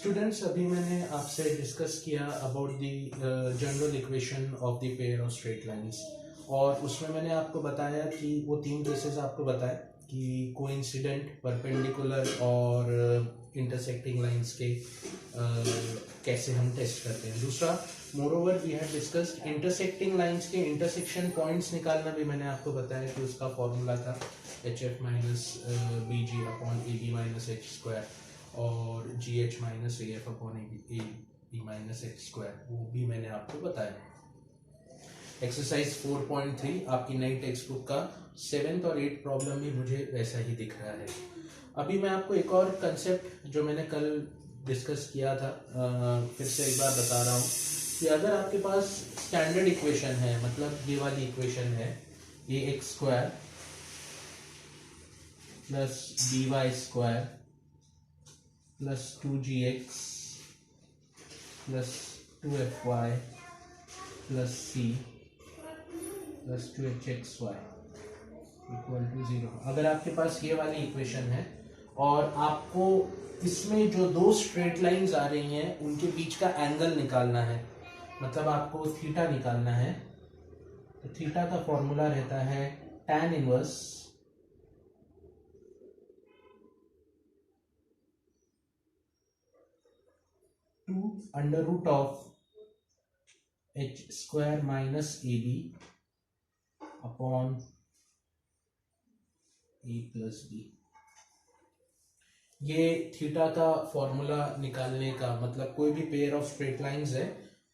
Students, अभी मैंने आपसे डिस्कस किया about the general equation of the pair of straight lines, और उसमें मैंने आपको बताया कि वो तीन केसेस आपको बताए कि कोइंसिडेंट, परपेंडिकुलर और इंटरसेक्टिंग लाइंस के कैसे हम टेस्ट करते हैं। दूसरा, moreover we have discussed intersecting lines के इंटरसेक्शन पॉइंट्स निकालना भी मैंने आपको बताया कि उसका फॉर्मूला था HF minus BG upon AB minus H square और GH minus AF upon AB minus H square, वो भी मैंने आपको बताया। एक्सरसाइज 4.3 आपकी नई टेक्स्ट बुक का 7th और 8th प्रॉब्लम भी मुझे वैसा ही दिख रहा है। अभी मैं आपको एक और कंसेप्ट जो मैंने कल डिस्कस किया था फिर से एक बार बता रहा हूँ कि अगर आपके पास स्टैंडर्ड इक्वेशन है, मतलब ये वाली इक्वेशन है AX square plus BY square plus 2GX plus 2FY plus C plus 2HXY equal to 0। अगर आपके पास ये वाली इक्वेशन है और आपको इसमें जो दो स्ट्रेट लाइंस आ रही हैं उनके बीच का एंगल निकालना है, मतलब आपको थीटा निकालना है, तो थीटा का फॉर्मूला रहता है tan inverse to under root of H square minus AB upon A plus B। ये थीटा का फॉर्मूला निकालने का मतलब कोई भी पेयर ऑफ स्ट्रेट लाइंस है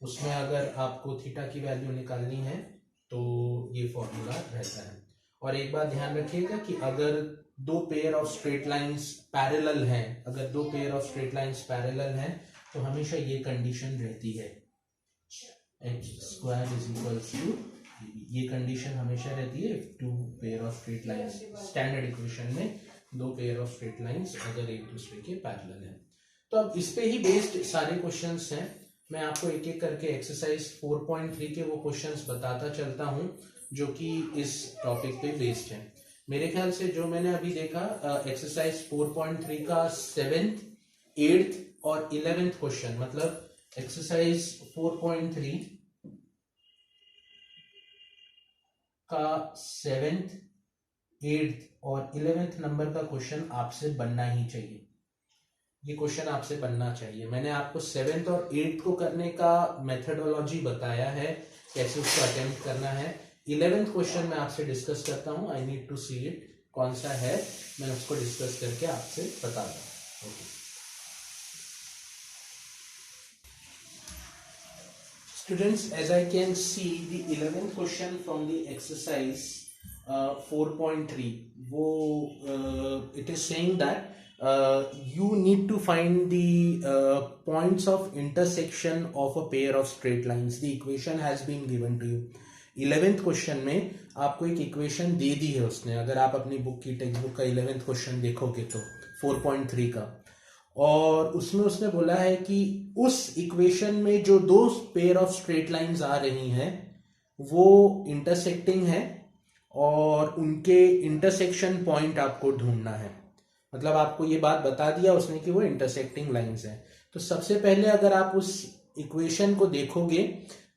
उसमें अगर आपको थीटा की वैल्यू निकालनी है तो ये फॉर्मूला रहता है। और एक बात ध्यान रखिएगा कि अगर दो pair of straight lines parallel हैं, अगर दो pair of straight lines parallel हैं तो हमेशा ये कंडीशन रहती है H square is equals to, ये कंडीशन हमेशा रहती है two pair of straight lines standard equation में, दो पेयर ऑफ स्ट्रेट लाइंस अगर एक दूसरे के पैरेलल हैं। तो अब इस पे ही बेस्ड सारे क्वेश्चंस हैं। मैं आपको एक एक करके एक्सरसाइज 4.3 के वो क्वेश्चंस बताता चलता हूं जो कि इस टॉपिक पे बेस्ड हैं। मेरे ख्याल से जो मैंने अभी देखा एक्सरसाइज 4.3 का 7th, 8th और 11th क्वेश्चन, मतलब एक्सरसाइज 4.3 का 7th, 8th और 11th नंबर का क्वेश्चन आपसे बनना ही चाहिए। ये क्वेश्चन आपसे बनना चाहिए। मैंने आपको 7th और 8th को करने का मेथडोलॉजी बताया है, कैसे उसको अटेम्प्ट करना है। 11th क्वेश्चन मैं आपसे डिस्कस करता हूं, I need to see it, कौन सा है मैं उसको डिस्कस करके आपसे बताता हूं। Okay students, as I can see the 11th question from the exercise 4.3, wo it is saying that you need to find the points of intersection of a pair of straight lines. The equation has been given to you. 11th question में आपको एक equation दे दी है उसने, अगर आप अपनी book की text book का 11th क्वेश्चन देखोगे तो 4.3 का, और उसमें उसने बोला है कि उस इक्वेशन में जो दो पेयर ऑफ स्ट्रेट लाइंस आ रही हैं वो इंटरसेक्टिंग है और उनके इंटरसेक्शन पॉइंट आपको ढूंढना है। मतलब आपको ये बात बता दिया उसने कि वो इंटरसेक्टिंग लाइंस हैं। तो सबसे पहले अगर आप उस इक्वेशन को देखोगे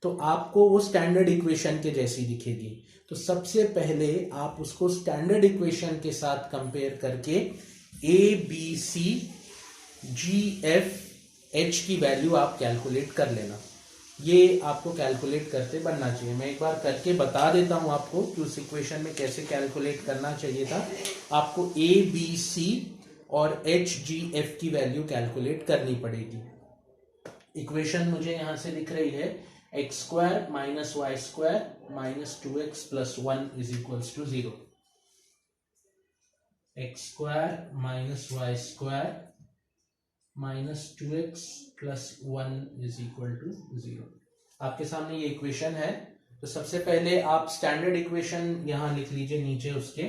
तो आपको वो स्टैंडर्ड इक्वेशन के जैसी दिखेगी। तो सबसे पहले आप उसको स्टैंडर्ड इक्वेशन के साथ कंपेयर करके ABC GFH की वैल्यू आप कैलकुलेट कर लेना। ये आपको कैलकुलेट करते बनना चाहिए। मैं एक बार करके बता देता हूं आपको कि उस इक्वेशन में कैसे कैलकुलेट करना चाहिए था। आपको ABC और HGF की वैल्यू कैलकुलेट करनी पड़ेगी। इक्वेशन मुझे यहां से दिख रही है x square minus Y square minus 2x plus 1 is equals to 0। x square minus Y square minus 2x plus 1 is equal to 0। आपके सामने ये इक्वेशन है। तो सबसे पहले आप स्टैंडर्ड इक्वेशन यहां लिख लीजिए नीचे उसके,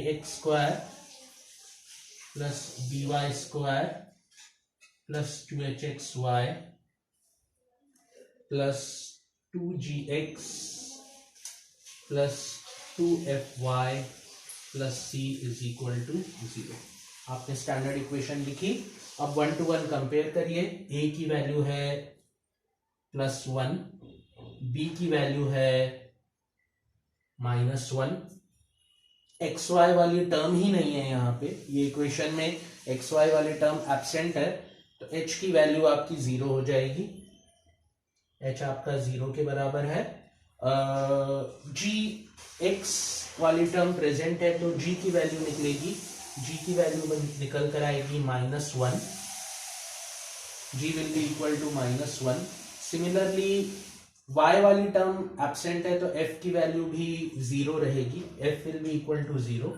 ax square plus by square plus 2hxy plus 2gx plus 2fy plus c is equal to 0। आपने स्टैंडर्ड इक्वेशन लिखी, अब 1 to 1 कंपेयर करिए। a की वैल्यू है +1, b की वैल्यू है -1, xy वाली टर्म ही नहीं है यहाँ पे, ये इक्वेशन में xy वाली टर्म एब्सेंट है, तो h की वैल्यू आपकी 0 हो जाएगी, h आपका 0 के बराबर है। g x वाली टर्म प्रेजेंट है, तो g की वैल्यू निकलेगी, g की वैल्यू निकल कर आएगी -1, g will be equal to -1। Similarly y वाली टर्म एब्सेंट है, तो f की वैल्यू भी 0 रहेगी, f will be equal to 0,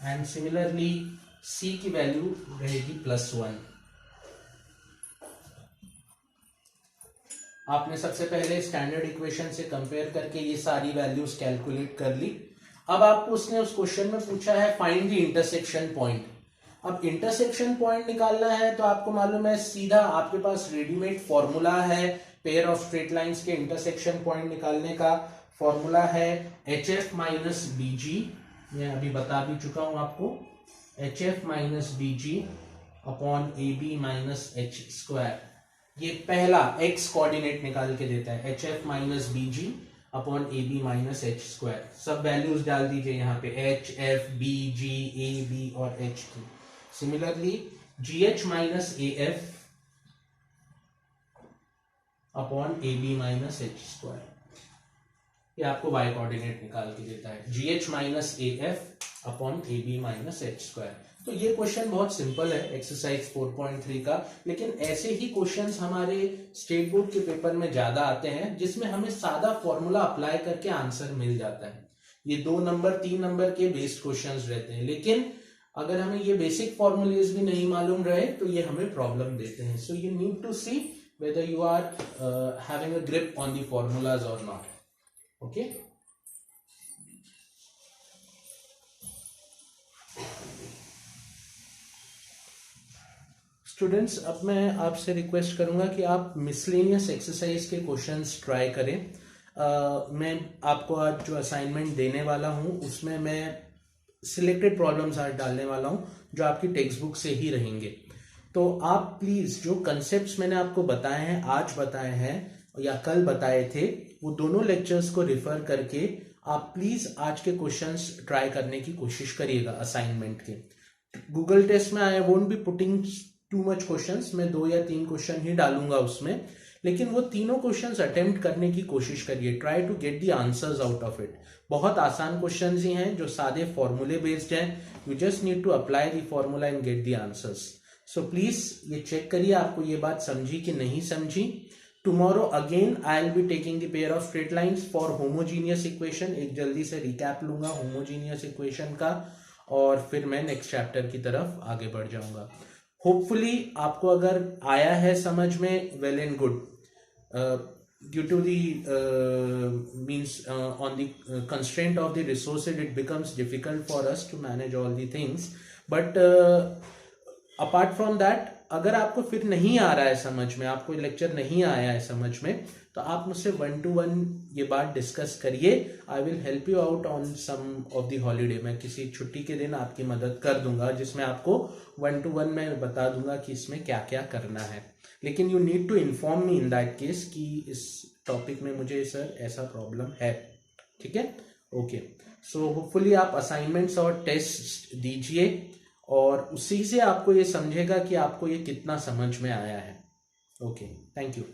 and similarly c की वैल्यू रहेगी +1। आपने सबसे पहले स्टैंडर्ड इक्वेशन से कंपेयर करके ये सारी वैल्यूज कैलकुलेट कर ली। अब आपको उसने उस क्वेश्चन में पूछा है फाइंड द इंटरसेक्शन पॉइंट। अब इंटरसेक्शन पॉइंट निकालना है तो आपको मालूम है सीधा आपके पास रेडीमेड फॉर्मूला है पेयर ऑफ स्ट्रेट लाइंस के इंटरसेक्शन पॉइंट निकालने का। फॉर्मूला है HF माइनस BG, मैं अभी बता भी चुका हूं आपको, HF minus BG upon AB minus H²। ये पहला x कोऑर्डिनेट निकाल के देता है, HF minus BG upon AB minus H²। सब वैल्यूज डाल दीजिए यहाँ पे, H, F, B, G, A, B और H की। Similarly GH minus AF upon AB minus H², ये आपको y कोऑर्डिनेट निकाल के देता है, GH minus AF upon AB minus H²। तो ये क्वेश्चन बहुत सिंपल है एक्सरसाइज 4.3 का, लेकिन ऐसे ही क्वेश्चंस हमारे स्टेट बोर्ड के पेपर में ज्यादा आते हैं जिसमें हमें सादा फॉर्मूला अप्लाई करके आंसर मिल जाता है। ये 2 नंबर 3 नंबर के बेस्ड क्वेश्चंस रहते हैं, लेकिन अगर हमें ये बेसिक फॉर्मूलेज भी नहीं मालूम रहे तो ये हमें प्रॉब्लम देते हैं। So you need to see whether you are having a grip on the formulas or not. Okay. Students, अब मैं आपसे रिक्वेस्ट करूंगा कि आप मिसलेनियस एक्सरसाइज के क्वेश्चंस ट्राई करें। मैं आपको आज जो असाइनमेंट देने वाला हूं उसमें मैं सिलेक्टेड प्रॉब्लम्स आज डालने वाला हूं जो आपकी टेक्स्ट बुक से ही रहेंगे। तो आप प्लीज जो कंसेप्ट्स मैंने आपको बताए हैं, आज बताए हैं या कल बताए थे, वो दोनों लेक्चर्स को रिफर करके आप प्लीज आज के क्वेश्चंस ट्राई करने की कोशिश करिएगा असाइनमेंट के। गूगल टेस्ट में I won't be putting too much questions, मैं 2 या 3 क्वेश्चन ही डालूंगा उसमें, लेकिन वो तीनों क्वेश्चंस अटेम्प्ट करने की कोशिश करिए। Try to get the answers out of it. बहुत आसान क्वेश्चंस ही हैं जो सादे फॉर्मूले बेस्ड हैं, you just need to apply the formula and get the answers. So please ये चेक करिए आपको ये बात समझी कि नहीं समझी। Tomorrow again I will be taking the pair of straight lines for homogeneous equation. एक जल्दी से रिकैप लूंगा होमोजीनियस इक्वेशन का और फिर मैं नेक्स्ट चैप्टर की तरफ आगे बढ़ जाऊंगा। होपफुली आपको अगर आया है समझ में, well and good. Due to the means on the constraint of the resources it becomes difficult for us to manage all the things, but apart from that अगर आपको फिर नहीं आ रहा है समझ में, आपको लेक्चर नहीं आया है समझ में, तो आप मुझसे 1 to 1 ये बात डिस्कस करिए। I will help you out on some of the holiday. मैं किसी छुट्टी के दिन आपकी मदद कर दूंगा जिसमें आपको 1 to 1 में बता दूंगा कि इसमें क्या क्या करना है, लेकिन you need to inform me in that case कि इस टॉपिक में मुझे सर ऐसा प्रॉब्लम है। ठीक है, ओके। सो होपफुली आप असाइनमेंट्स और टेस्ट दीजिए और उसी से आपको ये समझेगा कि आपको ये कितना समझ में आया है। Okay, thank you.